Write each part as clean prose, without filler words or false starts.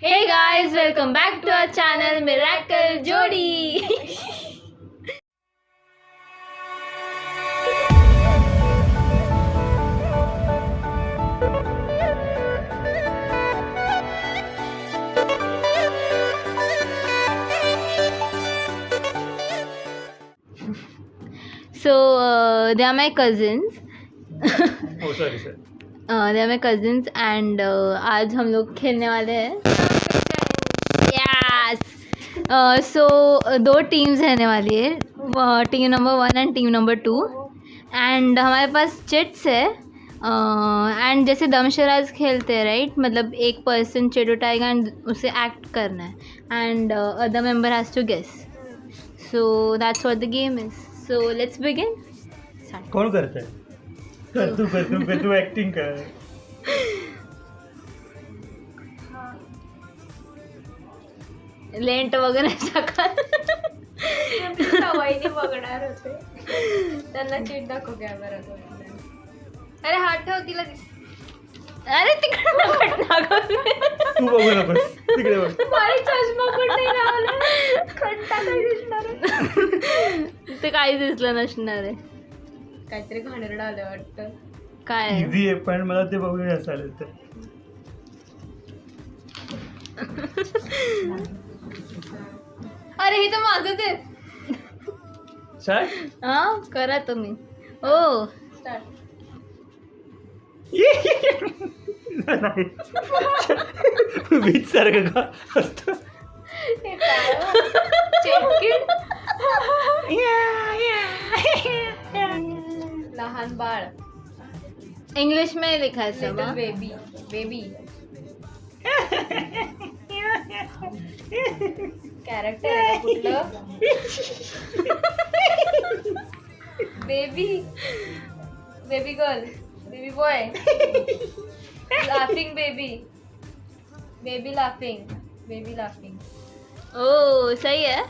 Hey guys, welcome back to our channel Miracle Jodi. So they are my cousins. Oh, sorry, sir. They are my cousins and आज हम लोग खेलने वाले हैं. Yes. So दो teams रहने वाली है, team number 1 and team number 2. And हमारे पास चिट्स है. एंड जैसे दमशराज खेलते हैं राइट, मतलब एक पर्सन चिट उठाएगा एंड उसे एक्ट करना है and other member has to guess. So that's what the game is. So let's begin. कौन करता है? कर तू एक्टिंग कर. लेंट वगैरे सवयीने बघणार होते. त्यांना चिट दाखव कॅमेरा. अरे हात ठेव तिला दिस. अरे तिकडे तू बघू नकोस तिकडे बघ. माझी चष्मा पण नाही लावला. खंटा काय दिसणार आहे? ते काहीच दिसलं नसणार आहे. काहीतरी घाणेरडं आलं वाटतं. काय इझी आहे पण मला ते बघून असाल तर. अरे ही तर माझंच आहे. स्टार्ट. हा करा तुम्ही. ओ स्टार्ट. बीच सारखं का असतं. हे काय हो? चिटकीट. लहान बाळ. इंग्लिश में लिखा है सब. Little baby. बेबी कॅरेक्टर आहे का कुठलं? Baby. Baby girl. Baby boy. Laughing baby. Baby laughing. Baby laughing. Oh सही है.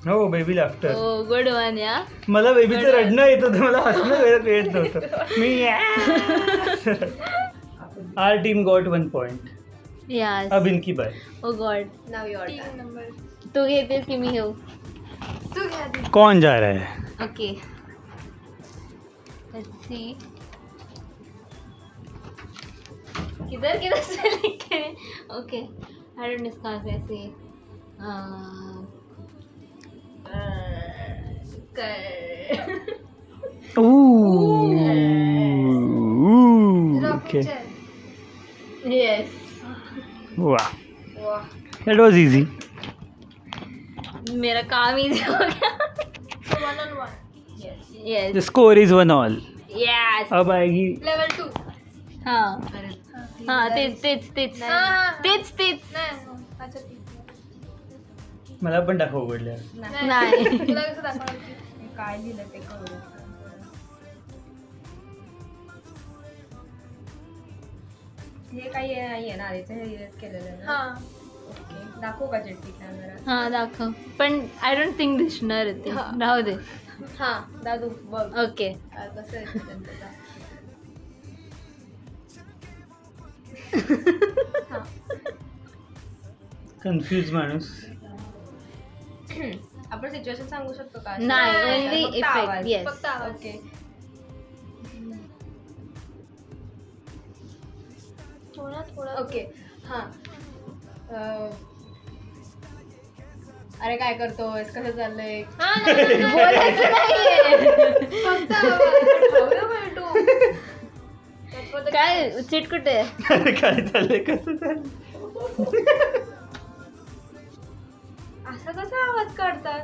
हो baby laughter. Oh good one yeah. मला बेबीचं रडणं येत होतं, मला हसणं येत नव्हतं. मी our team got 1 point. Yes. अब इनकी बाय. Oh god. Now your number. तू घेतेस की मी घेऊ? तू घ्या दे. कौन जा रहा है? Okay let's see. किधर किधर से लिखे. ओके आई डोंट इसका कैसे Okay. यस. Wow. वाह. That was easy. मेरा काम इजी हो गया. One on one. Yes. The score is 1-1. Yes. अब आएगी. लेवल 2. हाँ हाँ तेच तेच तेच तेच तेच. अच्छा ठीक. मला पण दाखव उघडल्या. नाही. तुला कसं दाखवणार? काय लिहिलं ते कळू. हे काही नाहीये ना, आधीच हे केलेलं आहे ना. ओके दाखवू का चिठ्ठी कॅमेरा? हाँ दाखव. पण आय डोंट थिंक दिसणार आहे ते. हा. राहू दे. हा दादू बघ. ओके. कसं आहे त्यांचं. कन्फ्यूज माणूस. आपण सिच्युएशन सांगू शकतो का? नाही, only फक्त effect, आवाज. yes. फक्त आवाज. ओके. ओके हां. अरे काय करतोयस? कसं चाललंय? बोलायचं नाहीये. फक्त आवाज. काय चिट कुठे आहे? अरे काय चाललंय, कसं चाललंय. असा कसा आवाज काढतात?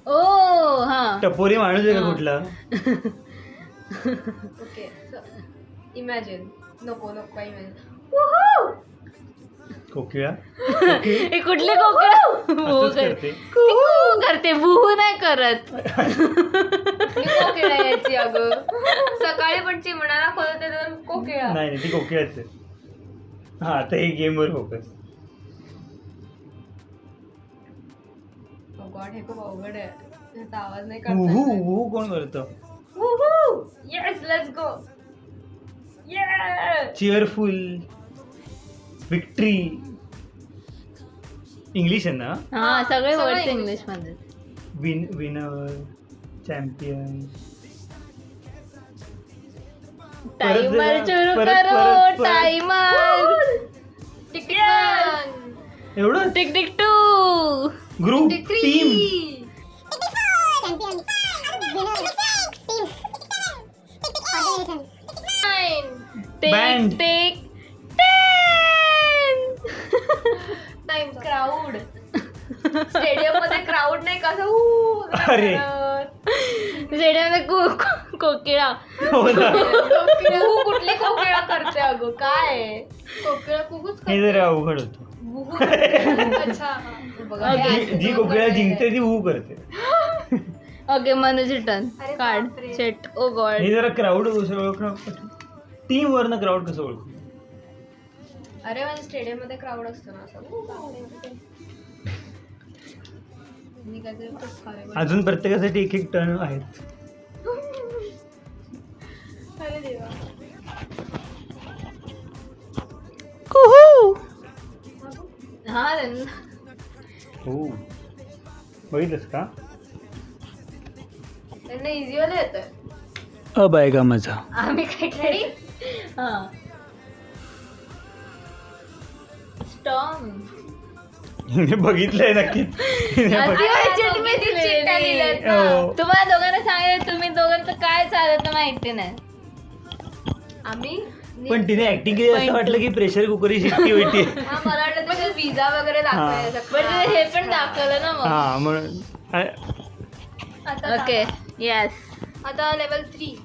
ओ हा. टपोरी माणूस आहे का कुठला? Okay imagine. नको इमॅजिन. कोकिळा. हे कुठले कोकिळा वो असंच करते. करते बुहू नाही करत. कोकिळा यायची अगं. सकाळी पण चिमणाला खोलते तर कोकिळा. नाही ती कोकिळाच आहे. हा आता हे गेमवर फोकस. गॉड हे खूप अवघड आहे. त्याचा आवाज नाही उहू काढता. उहू कोण करतो? Yes let's go. ये चीअरफुल. विक्ट्री. इंग्लिश आहे ना. हा सगळे सगळं वर्ड्स English. इंग्लिश मध्ये. Winner, champion. टाइमर सुरू परत- करो. टाइमर. एवढं tick tick 2. Group team. Band. Tick 10. Crowd. Stadium मध्ये क्राऊड नाही कसं अरे. स्टेडियम कोकिळा. हो ना. कुठली कोकिळा करते अगं काय कोकिळा कुकूच हे जरा अवघड होतं. अच्छा बघा जी कोकिळा जिंकते ती हू करते. ओके मनूची टर्न. अरे कार्ड बापरे. सेट. ओ गॉड. हे जरा क्राऊड ओळखणं. टीम वरनं क्राऊड कसं ओळखू. अरे म्हणजे स्टेडियम मध्ये क्राऊड असतो ना असं मी काहीतरी खूप खारे बोलले. अजून प्रत्येकासाठी एक एक टर्न आहेत. अरे देवा हा हो बघितलंस का. त्यांना इझी वाला येतोय. अब आएगा मजा. आम्ही काय रेडी हा स्टॉम. हिने बघितलंय नक्कीच. हिने चिट्ट्या लिहिल्यात ना. हो. तुम्हाला दोघांना सांगितलं तुम्ही दोघांचं काय चालत माहिती नाही. आम्ही पण तिने ऍक्टिंग केली असं वाटलं की प्रेशर कुकरची शिट्टी होती. हा मला वाटलं त्याच्यात विजा वगैरे दाखवायचा पण हे पण दाखवलं ना मग. हा म्हणून आता ओके येस. आता लेवल 3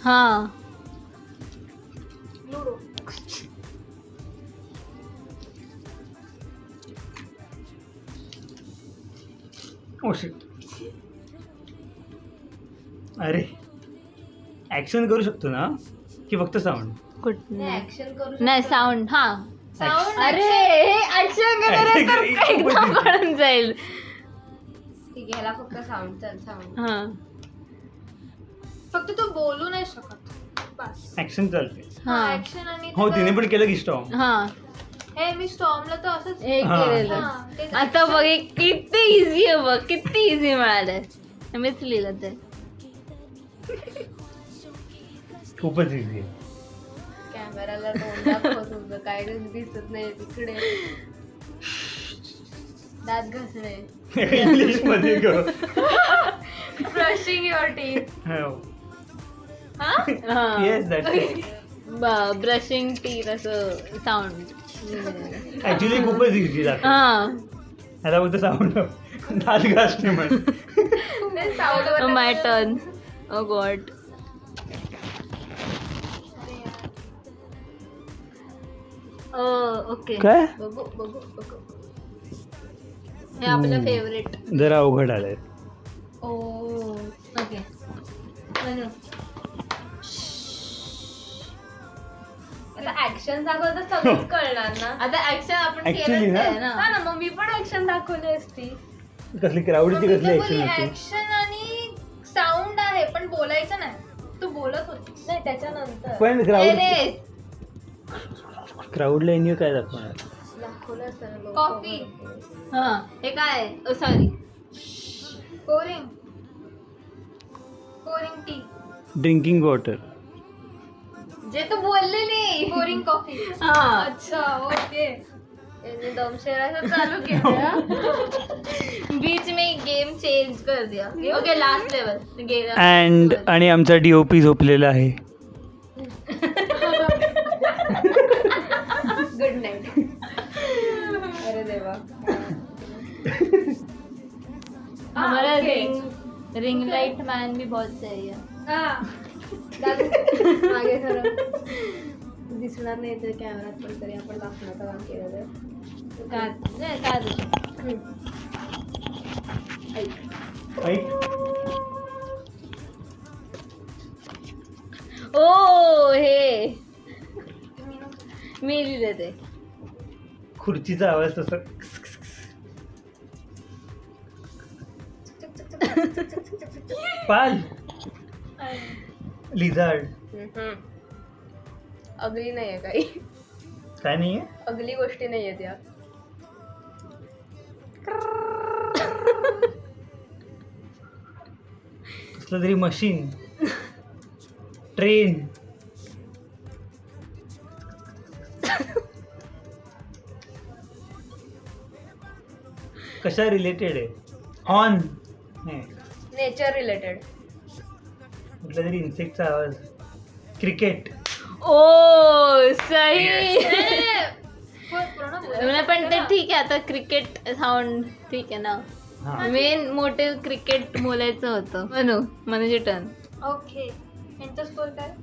हा लुडो. Oh shit. अरे ऍक्शन करू शकतो ना की फक्त साऊंड. ऍक्शन करू नाही साऊंड. हा साऊंड अरे हे ऍक्शन केलं तर एकदम कळून जाईल. ठीक आहे ह्याला फक्त साऊंड चल साऊंड हा फक्त तू बोलू नाही शकत बस. ऍक्शन चालते. हा ऍक्शन आणि हो त्याचं- तिने पण केलं की स्टॉम. हा हे मी स्टॉर्मला तर असंच हे हा. केलेलं. हा, तेच आता बघ हे किती इझी आहे बघ. किती इझी मिळालंय. मीच लिहिलं ते. खूपच इझी आहे. कॅमेराला तोंड दाखव तुझं काय दिसत नाही तिकडे. दात घासणे. इंग्लिश मध्ये ग. Brushing your teeth. Yes that. Brushing teeth असं साऊंड. ऍक्च्युली खूपच इझी दाखव. हा आता फक्त साऊंड दात घासणे म्हण. साऊंड माय टर्न. ओ गॉड. ओके काय बघू बघू बघू. हे आपलं फेवरेट. जरा अवघड आलंय. ओ ओके आता ऍक्शन दाखवलं तर सगळं कळणार ना. आता ऍक्शन आपण Actually केलंच ना? आहे ना. हा ना मग मी पण ऍक्शन दाखवली असती. कसली क्राऊडची कसली ऍक्शन होती. ऍक्शन आणि साऊंड आहे पण बोलायचं नाही. तू बोलत होती नाही त्याच्यानंतर पण अरे, क्राऊडला एन्यू काय दाखवणार. दाखवलं असतं कॉफी हा हे काय sorry. Koring Koring T drinking water. जे तू बोललेली. कोरिंग कॉफी. हा अच्छा ओके. याने दमशेराचं चालू केलं. बीच में गेम चेंज कर दिया. ओके लास्ट लेवल गेला. अँड आणि आमचा डीओपी झोपलेला आहे. Good night. अरे देवा. हमारा okay. रिंग लाइट मैन भी बहुत सही है. हा. दादू, मागे खरं दिसणार नाही तर कॅमेरात पण तरी आपण दाखवण्याचं काम केलेलं. का नाही का ऐक. ओ हे मी लिहिले ते. खुर्चीचा आवाज तसा. पाल. लिझार्ड. अगली नाहीये काही. काय नाहीये. अगली गोष्टी नाहीये त्या. कसलं तरी मशीन, ट्रेन, कशा रिलेटेड आहे? हॉर्न नाही, नेचर रिलेटेड. कुठला तरी इन्सेक्टचा आवाज. क्रिकेट. ओ सही. मला पण ते ठीक आहे आता क्रिकेट साऊंड ठीक आहे ना. हा मेन मोटिव क्रिकेट बोलायचं होतं. मनूची टर्न. ओके, यांचा स्कोर काय?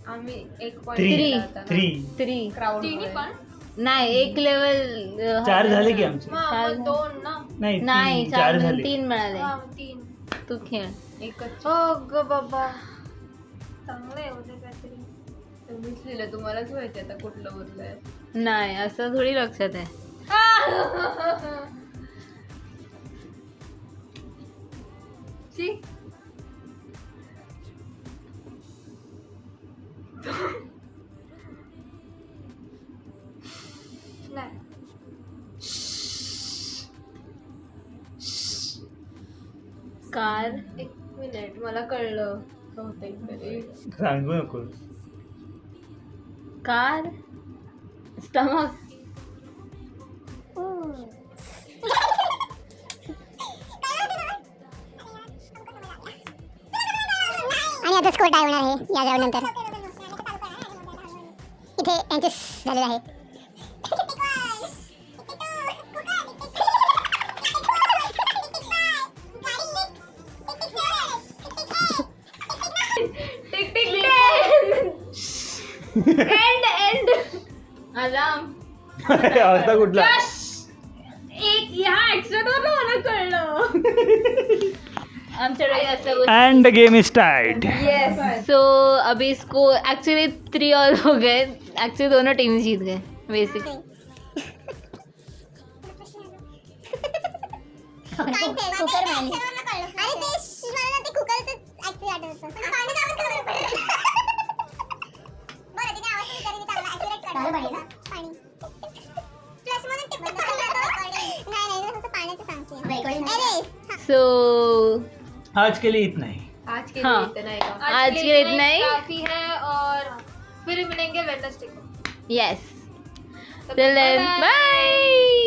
आम्ही 1 3 पॉईंट 3 3 क्राऊड नाही, एक लेवल 4 झाले की आमचे. 2 ना. नाही, 4 झाले. 3 मिळाले. 3 तू खेळ. एकच. हो ग बाबा, चांगलं आहे उद्या काहीतरी. तुम्हीच लिहिलं, तुम्हालाच माहिती आता कुठलं उरलंय. नाही असं थोडी लक्षात आहे. शी. नाही. कार. 1 मिनिट, मला कळलं बहुतेक तरी. सांगू नको. कार. स्टमक. आणि आता स्कोर टाय होणार आहे या राऊंड नंतर. इथे यांचेस झालेलं आहे. Tick tick and. अलार्म. आता कुठला? एक ह्या ऍक्सिडेंट वर मला कळलं. आमच्याकडे असं गोष्ट. End game is tied. Yes. So अभी इसको एक्चुअली 3 और हो गए. एक्चुअली दोनों टीम जीत गए बेसिक. कुकर मिळाली. अरे ते मला ते कुकरचं ऍक्च्युअली आठवतं. पाणी जाऊन बरं तिने आवाज विचारली मी चांगला ऍक्युरेट काढलं. पाणी प्लस म्हणून टिप नाही फक्त पाण्याचं सांगते. अरे सो आज के लिए इतना ही. आज के हाँ. लिए इतना ही काम. आज के लिए इतना ही. काफी है और फिर मिलेंगे वेडनेसडे को. यस. तब Till तक then, bye-bye. bye.